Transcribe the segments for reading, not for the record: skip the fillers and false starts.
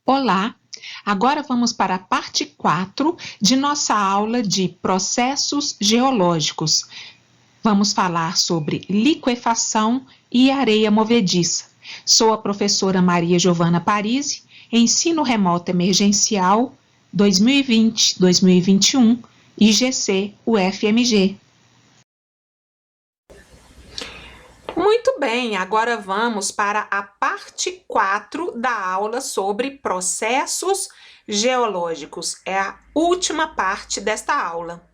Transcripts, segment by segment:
Olá! Agora vamos para a parte 4 de nossa aula de processos geológicos. Vamos falar sobre liquefação e areia movediça. Sou a professora Maria Giovana Parisi, Ensino Remoto Emergencial 2020-2021, IGC UFMG. Muito bem, agora vamos para a parte 4 da aula sobre processos geológicos. É a última parte desta aula.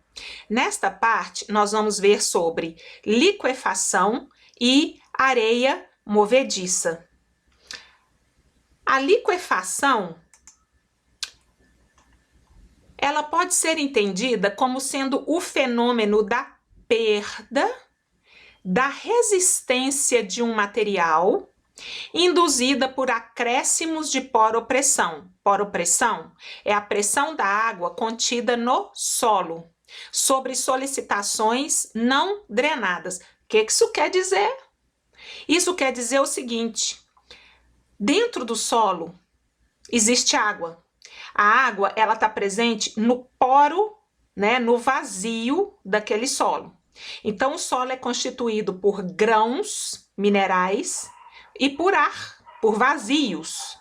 Nesta parte, nós vamos ver sobre liquefação e areia movediça. A liquefação, ela pode ser entendida como sendo o fenômeno da perda da resistência de um material induzida por acréscimos de poropressão. Poropressão é a pressão da água contida no solo, sobre solicitações não drenadas. O que isso quer dizer? Isso quer dizer o seguinte: dentro do solo existe água. A água ela está presente no poro, né, no vazio daquele solo. Então, o solo é constituído por grãos minerais e por ar, por vazios.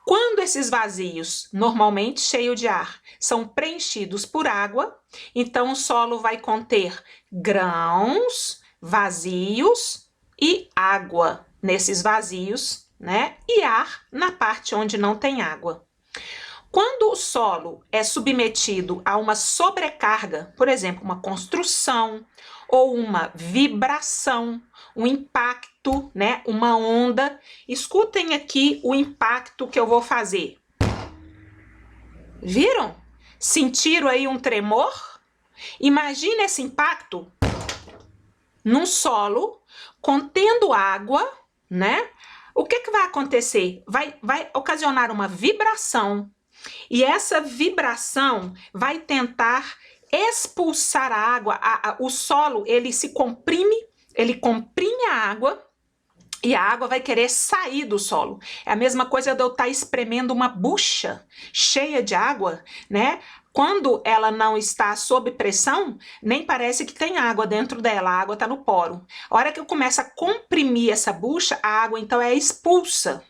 Quando esses vazios, normalmente cheios de ar, são preenchidos por água, então o solo vai conter grãos, vazios e água nesses vazios, né? E ar na parte onde não tem água. Quando o solo é submetido a uma sobrecarga, por exemplo, uma construção ou uma vibração, um impacto, né, uma onda, escutem aqui o impacto que eu vou fazer. Viram? Sentiram aí um tremor? Imagine esse impacto num solo contendo água, né? O que vai acontecer? Vai ocasionar uma vibração. E essa vibração vai tentar expulsar a água. O solo ele se comprime, ele comprime a água e a água vai querer sair do solo. É a mesma coisa de eu estar espremendo uma bucha cheia de água, né? Quando ela não está sob pressão, nem parece que tem água dentro dela, a água está no poro. A hora que eu começo a comprimir essa bucha, a água então é expulsa.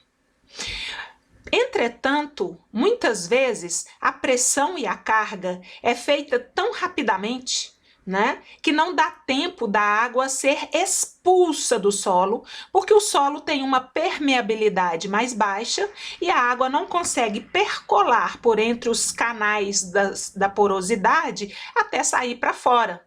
Entretanto, muitas vezes a pressão e a carga é feita tão rapidamente, né, que não dá tempo da água ser expulsa do solo, porque o solo tem uma permeabilidade mais baixa e a água não consegue percolar por entre os canais da porosidade até sair para fora.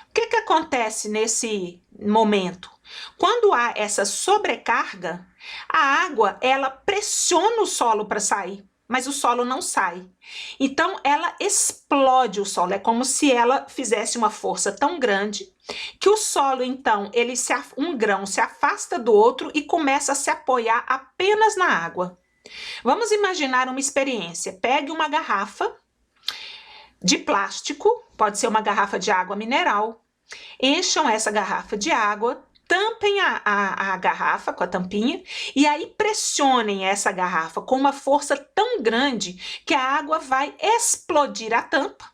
O que acontece nesse momento? Quando há essa sobrecarga, a água ela pressiona o solo para sair, mas o solo não sai. Então ela explode o solo, é como se ela fizesse uma força tão grande que o solo então um grão se afasta do outro e começa a se apoiar apenas na água. Vamos imaginar uma experiência. Pegue uma garrafa de plástico, pode ser uma garrafa de água mineral, encham essa garrafa de água, tampem a garrafa com a tampinha e aí pressionem essa garrafa com uma força tão grande que a água vai explodir a tampa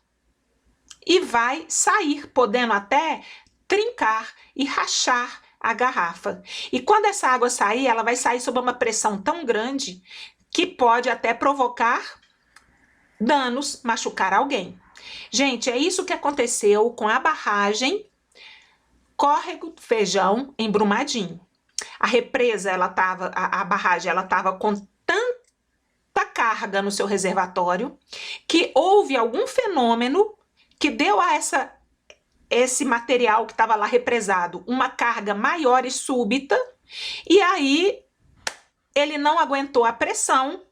e vai sair, podendo até trincar e rachar a garrafa. E quando essa água sair, ela vai sair sob uma pressão tão grande que pode até provocar danos, machucar alguém. Gente, é isso que aconteceu com a barragem Córrego do Feijão, em Brumadinho. A represa, a barragem, ela estava com tanta carga no seu reservatório que houve algum fenômeno que deu a esse material que estava lá represado uma carga maior e súbita, e aí ele não aguentou a pressão,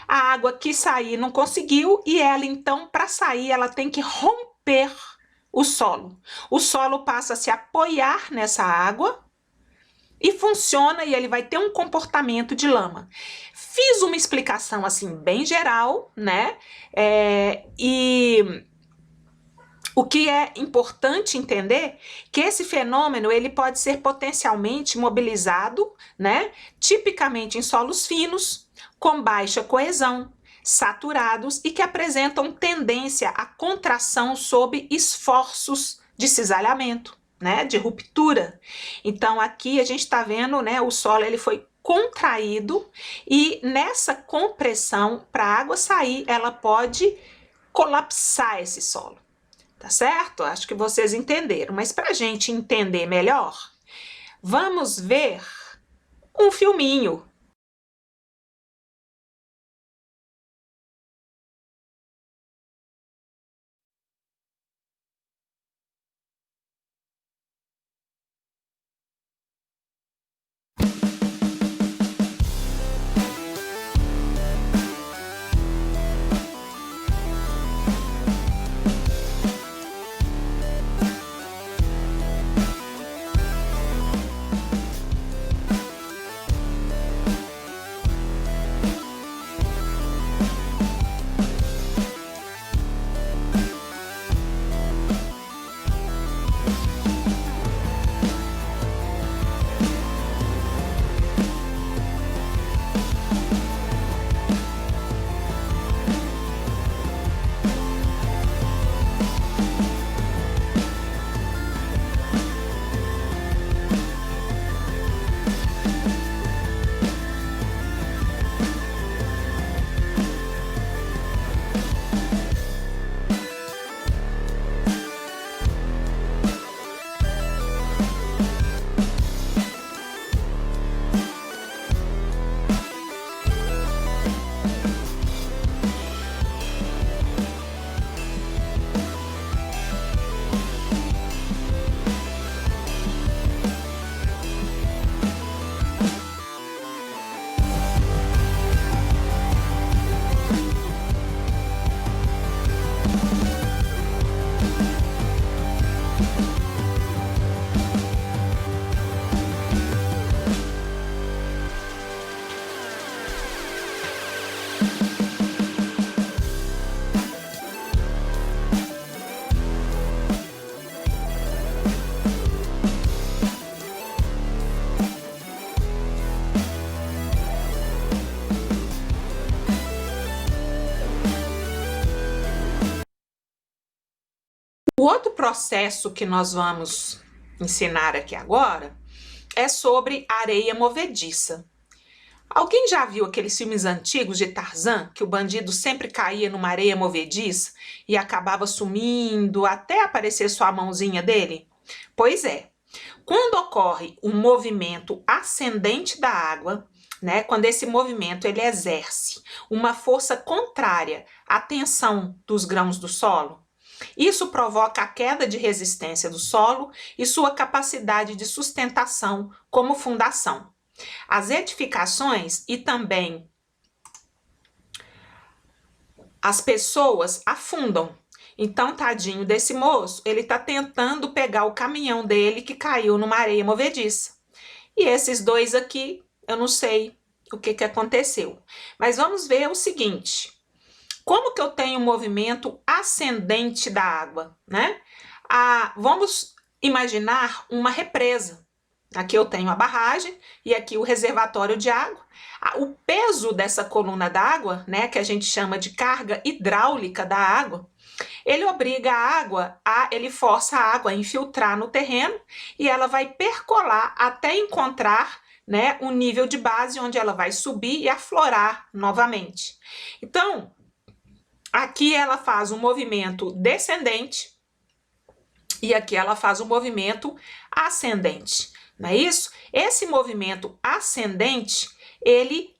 a água que sair não conseguiu, e ela então, para sair, ela tem que romper o solo. O solo passa a se apoiar nessa água e funciona, e ele vai ter um comportamento de lama. Fiz uma explicação assim bem geral, né? E O que é importante entender que esse fenômeno ele pode ser potencialmente mobilizado, né, tipicamente em solos finos, com baixa coesão, saturados e que apresentam tendência à contração sob esforços de cisalhamento, né, de ruptura. Então aqui a gente está vendo, né, o solo ele foi contraído e nessa compressão, para a água sair, ela pode colapsar esse solo. Tá certo? Acho que vocês entenderam. Mas para a gente entender melhor, vamos ver um filminho. O outro processo que nós vamos ensinar aqui agora é sobre areia movediça. Alguém já viu aqueles filmes antigos de Tarzan, que o bandido sempre caía numa areia movediça e acabava sumindo até aparecer só a mãozinha dele? Pois é, quando ocorre um movimento ascendente da água, né, quando esse movimento ele exerce uma força contrária à tensão dos grãos do solo, isso provoca a queda de resistência do solo e sua capacidade de sustentação como fundação. As edificações e também as pessoas afundam. Então, tadinho desse moço, ele está tentando pegar o caminhão dele que caiu numa areia movediça. E esses dois aqui, eu não sei o que aconteceu. Mas vamos ver o seguinte. Como que eu tenho um movimento ascendente da água, né? Vamos imaginar uma represa. Aqui eu tenho a barragem e aqui o reservatório de água. O peso dessa coluna d'água, né, que a gente chama de carga hidráulica da água, ele obriga a água, ele força a água a infiltrar no terreno e ela vai percolar até encontrar, né, um nível de base onde ela vai subir e aflorar novamente. Então, aqui ela faz um movimento descendente e aqui ela faz um movimento ascendente, não é isso? Esse movimento ascendente, ele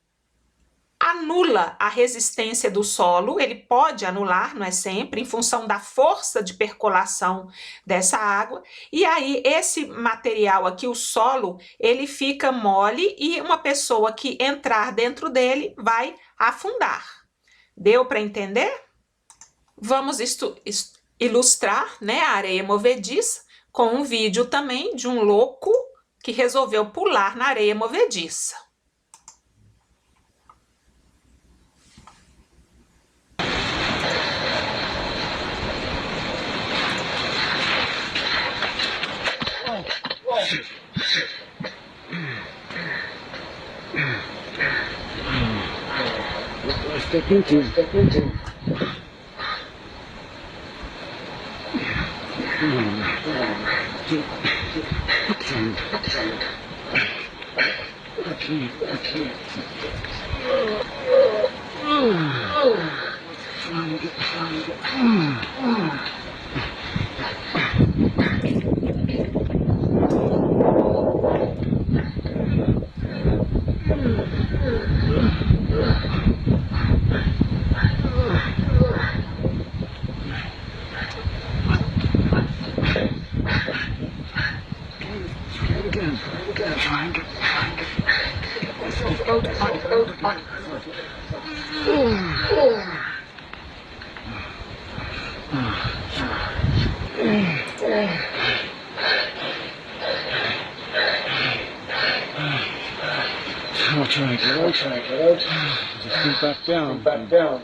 anula a resistência do solo, ele pode anular, não é sempre, em função da força de percolação dessa água, e aí esse material aqui, o solo, ele fica mole e uma pessoa que entrar dentro dele vai afundar. Deu para entender? Vamos ilustrar, né, a areia movediça com um vídeo também de um louco que resolveu pular na areia movediça. Está quentinho, está quentinho. I'll try and get out. Just sink back down.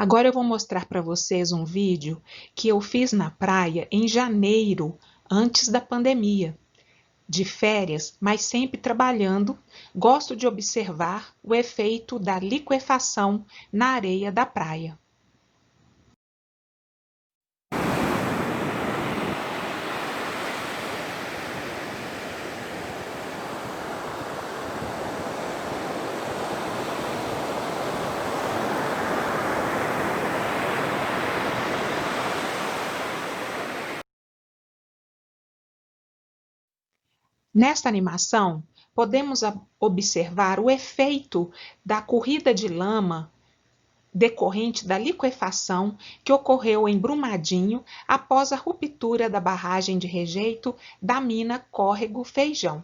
Agora eu vou mostrar para vocês um vídeo que eu fiz na praia em janeiro, antes da pandemia. De férias, mas sempre trabalhando, gosto de observar o efeito da liquefação na areia da praia. Nesta animação, podemos observar o efeito da corrida de lama decorrente da liquefação que ocorreu em Brumadinho após a ruptura da barragem de rejeito da mina Córrego Feijão.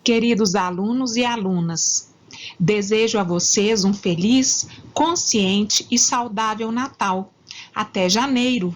Queridos alunos e alunas, desejo a vocês um feliz, consciente e saudável Natal. Até janeiro!